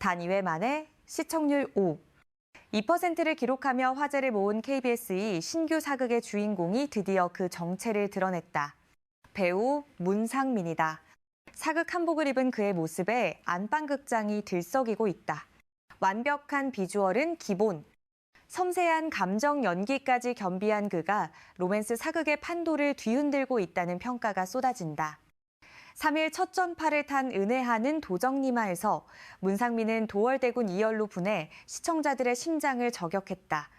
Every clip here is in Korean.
단 2회 만에 시청률 5. 2%를 기록하며 화제를 모은 KBS의 신규 사극의 주인공이 드디어 그 정체를 드러냈다. 배우 문상민이다. 사극 한복을 입은 그의 모습에 안방극장이 들썩이고 있다. 완벽한 비주얼은 기본. 섬세한 감정 연기까지 겸비한 그가 로맨스 사극의 판도를 뒤흔들고 있다는 평가가 쏟아진다. 3일 첫 전파를 탄 은혜하는 도정님아에서 문상민은 도월대군 2열로 분해 시청자들의 심장을 저격했다.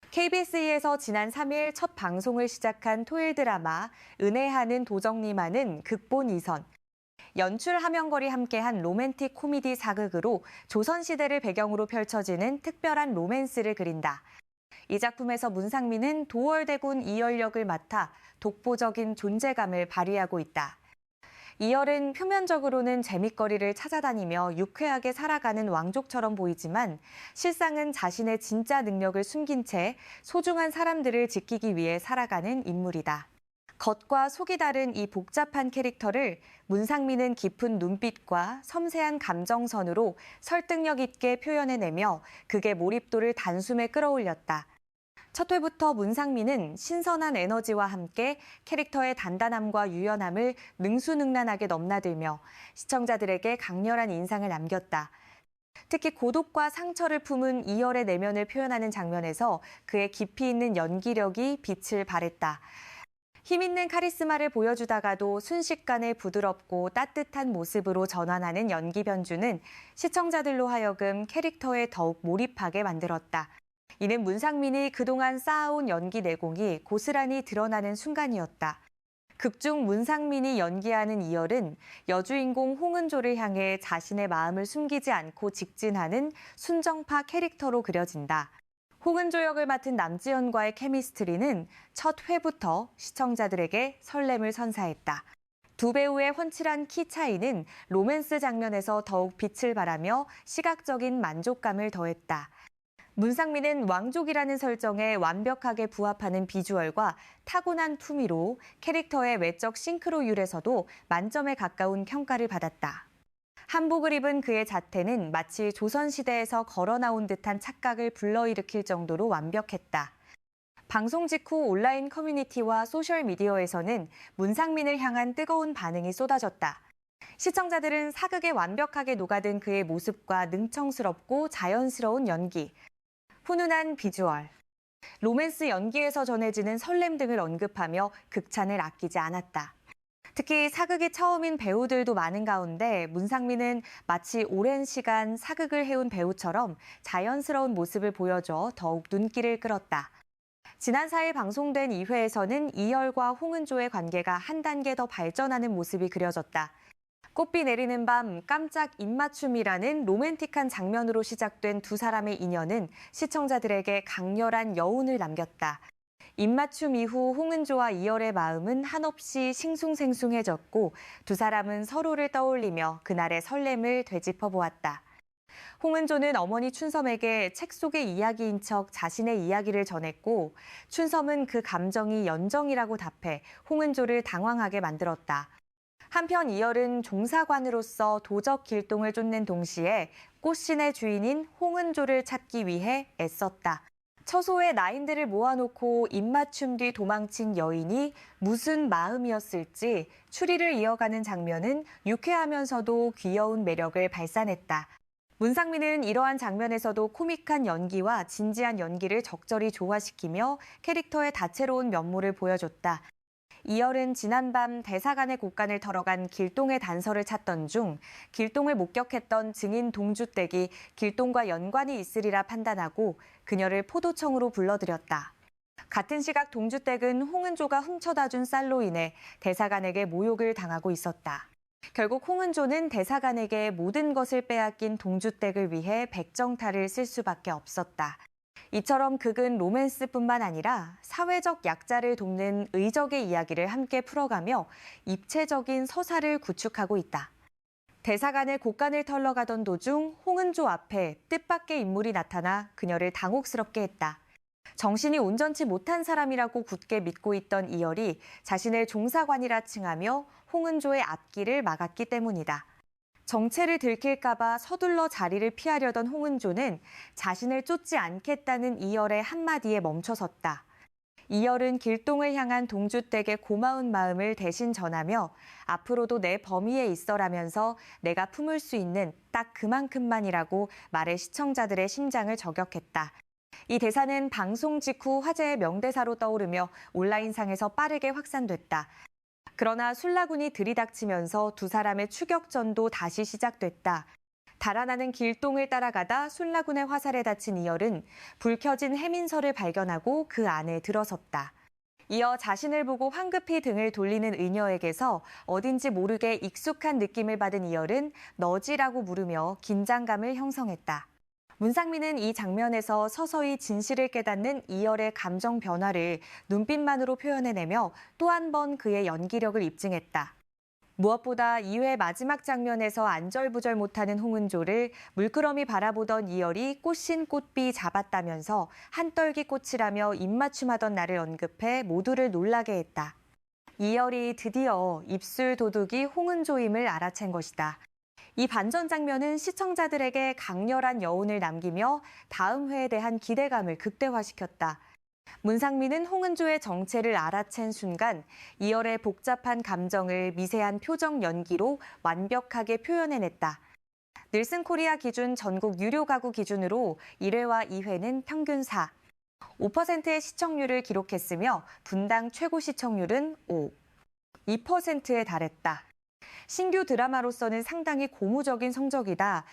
KBS에서 지난 3일 첫 방송을 시작한 토요일 드라마 은혜하는 도정님아는 극본 2선, 연출 하명걸이 함께한 로맨틱 코미디 사극으로 조선시대를 배경으로 펼쳐지는 특별한 로맨스를 그린다. 이 작품에서 문상민은 도월대군 2열 역을 맡아 독보적인 존재감을 발휘하고 있다. 이열은 표면적으로는 재밌거리를 찾아다니며 유쾌하게 살아가는 왕족처럼 보이지만 실상은 자신의 진짜 능력을 숨긴 채 소중한 사람들을 지키기 위해 살아가는 인물이다. 겉과 속이 다른 이 복잡한 캐릭터를 문상민은 깊은 눈빛과 섬세한 감정선으로 설득력 있게 표현해내며 극의 몰입도를 단숨에 끌어올렸다. 첫 회부터 문상민은 신선한 에너지와 함께 캐릭터의 단단함과 유연함을 능수능란하게 넘나들며 시청자들에게 강렬한 인상을 남겼다. 특히 고독과 상처를 품은 이열의 내면을 표현하는 장면에서 그의 깊이 있는 연기력이 빛을 발했다. 힘있는 카리스마를 보여주다가도 순식간에 부드럽고 따뜻한 모습으로 전환하는 연기 변주는 시청자들로 하여금 캐릭터에 더욱 몰입하게 만들었다. 이는 문상민이 그동안 쌓아온 연기 내공이 고스란히 드러나는 순간이었다. 극중 문상민이 연기하는 이열은 여주인공 홍은조를 향해 자신의 마음을 숨기지 않고 직진하는 순정파 캐릭터로 그려진다. 홍은조 역을 맡은 남지연과의 케미스트리는 첫 회부터 시청자들에게 설렘을 선사했다. 두 배우의 훤칠한 키 차이는 로맨스 장면에서 더욱 빛을 발하며 시각적인 만족감을 더했다. 문상민은 왕족이라는 설정에 완벽하게 부합하는 비주얼과 타고난 투미로 캐릭터의 외적 싱크로율에서도 만점에 가까운 평가를 받았다. 한복을 입은 그의 자태는 마치 조선시대에서 걸어 나온 듯한 착각을 불러일으킬 정도로 완벽했다. 방송 직후 온라인 커뮤니티와 소셜미디어에서는 문상민을 향한 뜨거운 반응이 쏟아졌다. 시청자들은 사극에 완벽하게 녹아든 그의 모습과 능청스럽고 자연스러운 연기, 훈훈한 비주얼, 로맨스 연기에서 전해지는 설렘 등을 언급하며 극찬을 아끼지 않았다. 특히 사극이 처음인 배우들도 많은 가운데 문상민은 마치 오랜 시간 사극을 해온 배우처럼 자연스러운 모습을 보여줘 더욱 눈길을 끌었다. 지난 4일 방송된 2회에서는 이열과 홍은조의 관계가 한 단계 더 발전하는 모습이 그려졌다. 꽃비 내리는 밤 깜짝 입맞춤이라는 로맨틱한 장면으로 시작된 두 사람의 인연은 시청자들에게 강렬한 여운을 남겼다. 입맞춤 이후 홍은조와 이열의 마음은 한없이 싱숭생숭해졌고 두 사람은 서로를 떠올리며 그날의 설렘을 되짚어보았다. 홍은조는 어머니 춘섬에게 책 속의 이야기인 척 자신의 이야기를 전했고 춘섬은 그 감정이 연정이라고 답해 홍은조를 당황하게 만들었다. 한편 이열은 종사관으로서 도적 길동을 쫓는 동시에 꽃신의 주인인 홍은조를 찾기 위해 애썼다. 처소에 나인들을 모아놓고 입맞춤 뒤 도망친 여인이 무슨 마음이었을지 추리를 이어가는 장면은 유쾌하면서도 귀여운 매력을 발산했다. 문상민은 이러한 장면에서도 코믹한 연기와 진지한 연기를 적절히 조화시키며 캐릭터의 다채로운 면모를 보여줬다. 이열은 지난밤 대사관의 곳간을 털어간 길동의 단서를 찾던 중 길동을 목격했던 증인 동주댁이 길동과 연관이 있으리라 판단하고 그녀를 포도청으로 불러들였다. 같은 시각 동주댁은 홍은조가 훔쳐다 준 쌀로 인해 대사관에게 모욕을 당하고 있었다. 결국 홍은조는 대사관에게 모든 것을 빼앗긴 동주댁을 위해 백정탈을 쓸 수밖에 없었다. 이처럼 극은 로맨스뿐만 아니라 사회적 약자를 돕는 의적의 이야기를 함께 풀어가며 입체적인 서사를 구축하고 있다. 대사관의 곳간을 털러 가던 도중 홍은조 앞에 뜻밖의 인물이 나타나 그녀를 당혹스럽게 했다. 정신이 온전치 못한 사람이라고 굳게 믿고 있던 이열이 자신을 종사관이라 칭하며 홍은조의 앞길을 막았기 때문이다. 정체를 들킬까봐 서둘러 자리를 피하려던 홍은조는 자신을 쫓지 않겠다는 이열의 한마디에 멈춰섰다. 이열은 길동을 향한 동주댁의 고마운 마음을 대신 전하며 앞으로도 내 범위에 있어라면서 내가 품을 수 있는 딱 그만큼만이라고 말해 시청자들의 심장을 저격했다. 이 대사는 방송 직후 화제의 명대사로 떠오르며 온라인상에서 빠르게 확산됐다. 그러나 술라군이 들이닥치면서 두 사람의 추격전도 다시 시작됐다. 달아나는 길동을 따라가다 술라군의 화살에 다친 이열은 불 켜진 해민서를 발견하고 그 안에 들어섰다. 이어 자신을 보고 황급히 등을 돌리는 의녀에게서 어딘지 모르게 익숙한 느낌을 받은 이열은 너지라고 물으며 긴장감을 형성했다. 문상민은 이 장면에서 서서히 진실을 깨닫는 이열의 감정 변화를 눈빛만으로 표현해내며 또 한 번 그의 연기력을 입증했다. 무엇보다 2회 마지막 장면에서 안절부절 못하는 홍은조를 물끄러미 바라보던 이열이 꽃신 꽃비 잡았다면서 한떨기 꽃이라며 입맞춤하던 날을 언급해 모두를 놀라게 했다. 이열이 드디어 입술 도둑이 홍은조임을 알아챈 것이다. 이 반전 장면은 시청자들에게 강렬한 여운을 남기며 다음 회에 대한 기대감을 극대화시켰다. 문상민은 홍은조의 정체를 알아챈 순간 이열의 복잡한 감정을 미세한 표정 연기로 완벽하게 표현해냈다. 닐슨 코리아 기준 전국 유료 가구 기준으로 1회와 2회는 평균 4, 5%의 시청률을 기록했으며 분당 최고 시청률은 5, 2%에 달했다. 신규 드라마로서는 상당히 고무적인 성적이다.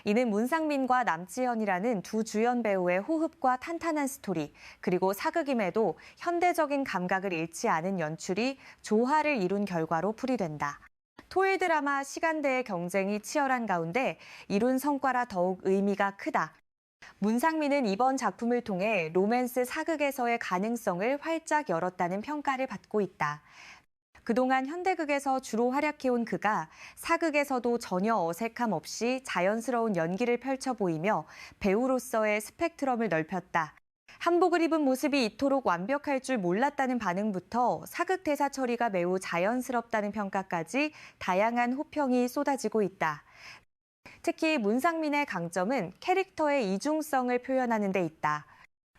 이는 문상민과 남지현이라는 두 주연 배우의 호흡과 탄탄한 스토리, 그리고 사극임에도 현대적인 감각을 잃지 않은 연출이 조화를 이룬 결과로 풀이된다. 토일 드라마 시간대의 경쟁이 치열한 가운데 이룬 성과라 더욱 의미가 크다. 문상민은 이번 작품을 통해 로맨스 사극에서의 가능성을 활짝 열었다는 평가를 받고 있다. 그동안 현대극에서 주로 활약해온 그가 사극에서도 전혀 어색함 없이 자연스러운 연기를 펼쳐 보이며 배우로서의 스펙트럼을 넓혔다. 한복을 입은 모습이 이토록 완벽할 줄 몰랐다는 반응부터 사극 대사 처리가 매우 자연스럽다는 평가까지 다양한 호평이 쏟아지고 있다. 특히 문상민의 강점은 캐릭터의 이중성을 표현하는 데 있다.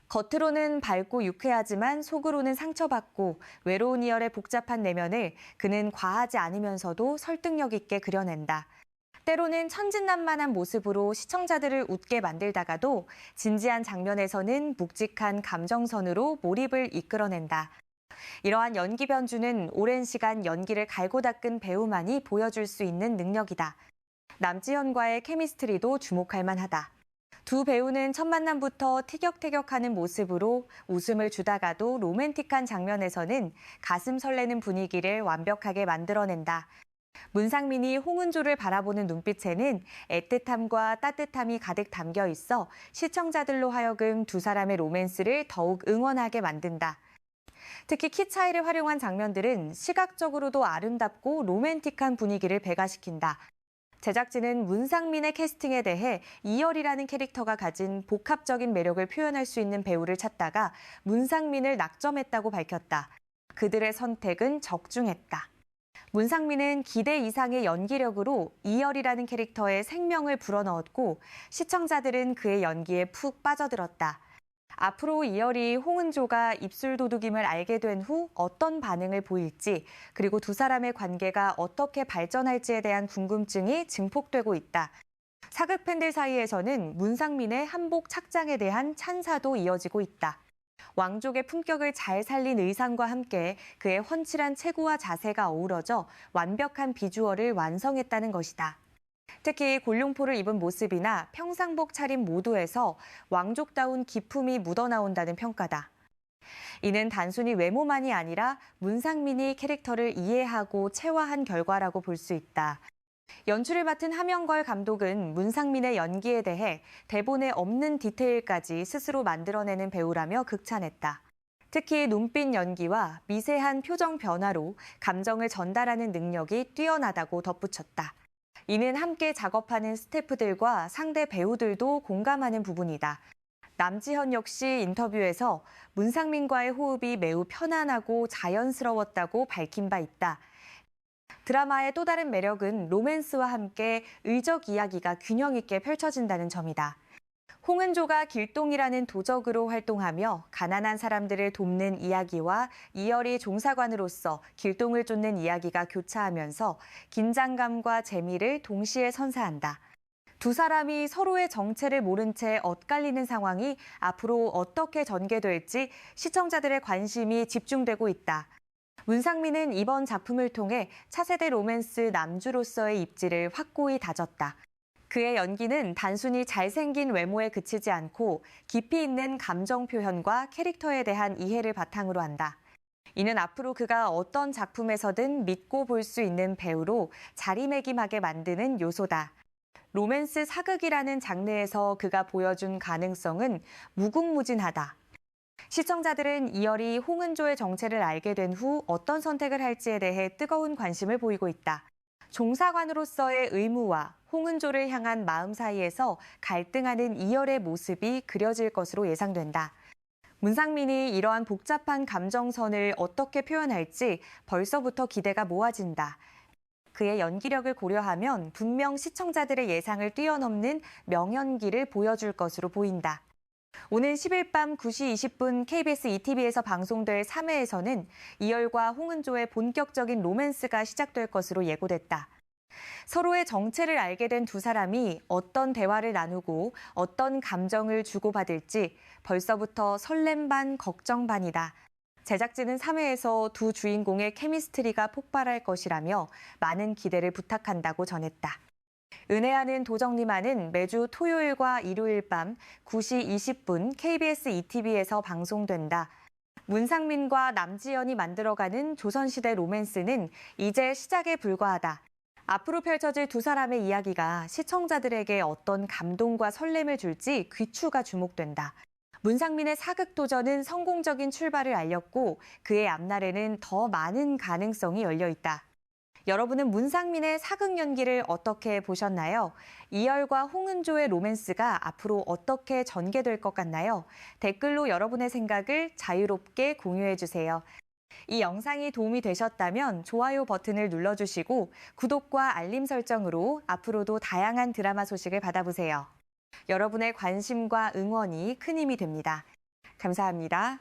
겉으로는 밝고 유쾌하지만 속으로는 상처받고 외로운 이열의 복잡한 내면을 그는 과하지 않으면서도 설득력 있게 그려낸다. 때로는 천진난만한 모습으로 시청자들을 웃게 만들다가도 진지한 장면에서는 묵직한 감정선으로 몰입을 이끌어낸다. 이러한 연기 변주는 오랜 시간 연기를 갈고 닦은 배우만이 보여줄 수 있는 능력이다. 남지현과의 케미스트리도 주목할 만하다. 두 배우는 첫 만남부터 티격태격하는 모습으로 웃음을 주다가도 로맨틱한 장면에서는 가슴 설레는 분위기를 완벽하게 만들어낸다. 문상민이 홍은조를 바라보는 눈빛에는 애틋함과 따뜻함이 가득 담겨 있어 시청자들로 하여금 두 사람의 로맨스를 더욱 응원하게 만든다. 특히 키 차이를 활용한 장면들은 시각적으로도 아름답고 로맨틱한 분위기를 배가시킨다. 제작진은 문상민의 캐스팅에 대해 이열이라는 캐릭터가 가진 복합적인 매력을 표현할 수 있는 배우를 찾다가 문상민을 낙점했다고 밝혔다. 그들의 선택은 적중했다. 문상민은 기대 이상의 연기력으로 이열이라는 캐릭터에 생명을 불어넣었고 시청자들은 그의 연기에 푹 빠져들었다. 앞으로 이열이 홍은조가 입술 도둑임을 알게 된 후 어떤 반응을 보일지, 그리고 두 사람의 관계가 어떻게 발전할지에 대한 궁금증이 증폭되고 있다. 사극 팬들 사이에서는 문상민의 한복 착장에 대한 찬사도 이어지고 있다. 왕족의 품격을 잘 살린 의상과 함께 그의 훤칠한 체구와 자세가 어우러져 완벽한 비주얼을 완성했다는 것이다. 특히 골룡포를 입은 모습이나 평상복 차림 모두에서 왕족다운 기품이 묻어나온다는 평가다. 이는 단순히 외모만이 아니라 문상민이 캐릭터를 이해하고 체화한 결과라고 볼 수 있다. 연출을 맡은 함영걸 감독은 문상민의 연기에 대해 대본에 없는 디테일까지 스스로 만들어내는 배우라며 극찬했다. 특히 눈빛 연기와 미세한 표정 변화로 감정을 전달하는 능력이 뛰어나다고 덧붙였다. 이는 함께 작업하는 스태프들과 상대 배우들도 공감하는 부분이다. 남지현 역시 인터뷰에서 문상민과의 호흡이 매우 편안하고 자연스러웠다고 밝힌 바 있다. 드라마의 또 다른 매력은 로맨스와 함께 의적 이야기가 균형 있게 펼쳐진다는 점이다. 홍은조가 길동이라는 도적으로 활동하며 가난한 사람들을 돕는 이야기와 이열이 종사관으로서 길동을 쫓는 이야기가 교차하면서 긴장감과 재미를 동시에 선사한다. 두 사람이 서로의 정체를 모른 채 엇갈리는 상황이 앞으로 어떻게 전개될지 시청자들의 관심이 집중되고 있다. 문상민은 이번 작품을 통해 차세대 로맨스 남주로서의 입지를 확고히 다졌다. 그의 연기는 단순히 잘생긴 외모에 그치지 않고 깊이 있는 감정 표현과 캐릭터에 대한 이해를 바탕으로 한다. 이는 앞으로 그가 어떤 작품에서든 믿고 볼 수 있는 배우로 자리매김하게 만드는 요소다. 로맨스 사극이라는 장르에서 그가 보여준 가능성은 무궁무진하다. 시청자들은 이열이 홍은조의 정체를 알게 된 후 어떤 선택을 할지에 대해 뜨거운 관심을 보이고 있다. 종사관으로서의 의무와 홍은조를 향한 마음 사이에서 갈등하는 이열의 모습이 그려질 것으로 예상된다. 문상민이 이러한 복잡한 감정선을 어떻게 표현할지 벌써부터 기대가 모아진다. 그의 연기력을 고려하면 분명 시청자들의 예상을 뛰어넘는 명연기를 보여줄 것으로 보인다. 오는 10일 밤 9시 20분 KBS ETV에서 방송될 3회에서는 이열과 홍은조의 본격적인 로맨스가 시작될 것으로 예고됐다. 서로의 정체를 알게 된 두 사람이 어떤 대화를 나누고 어떤 감정을 주고받을지 벌써부터 설렘 반 걱정 반이다. 제작진은 3회에서 두 주인공의 케미스트리가 폭발할 것이라며 많은 기대를 부탁한다고 전했다. 은혜하는 도정님아는 매주 토요일과 일요일 밤 9시 20분 KBS ETV에서 방송된다. 문상민과 남지연이 만들어가는 조선시대 로맨스는 이제 시작에 불과하다. 앞으로 펼쳐질 두 사람의 이야기가 시청자들에게 어떤 감동과 설렘을 줄지 귀추가 주목된다. 문상민의 사극 도전은 성공적인 출발을 알렸고 그의 앞날에는 더 많은 가능성이 열려 있다. 여러분은 문상민의 사극 연기를 어떻게 보셨나요? 이열과 홍은조의 로맨스가 앞으로 어떻게 전개될 것 같나요? 댓글로 여러분의 생각을 자유롭게 공유해 주세요. 이 영상이 도움이 되셨다면 좋아요 버튼을 눌러주시고 구독과 알림 설정으로 앞으로도 다양한 드라마 소식을 받아보세요. 여러분의 관심과 응원이 큰 힘이 됩니다. 감사합니다.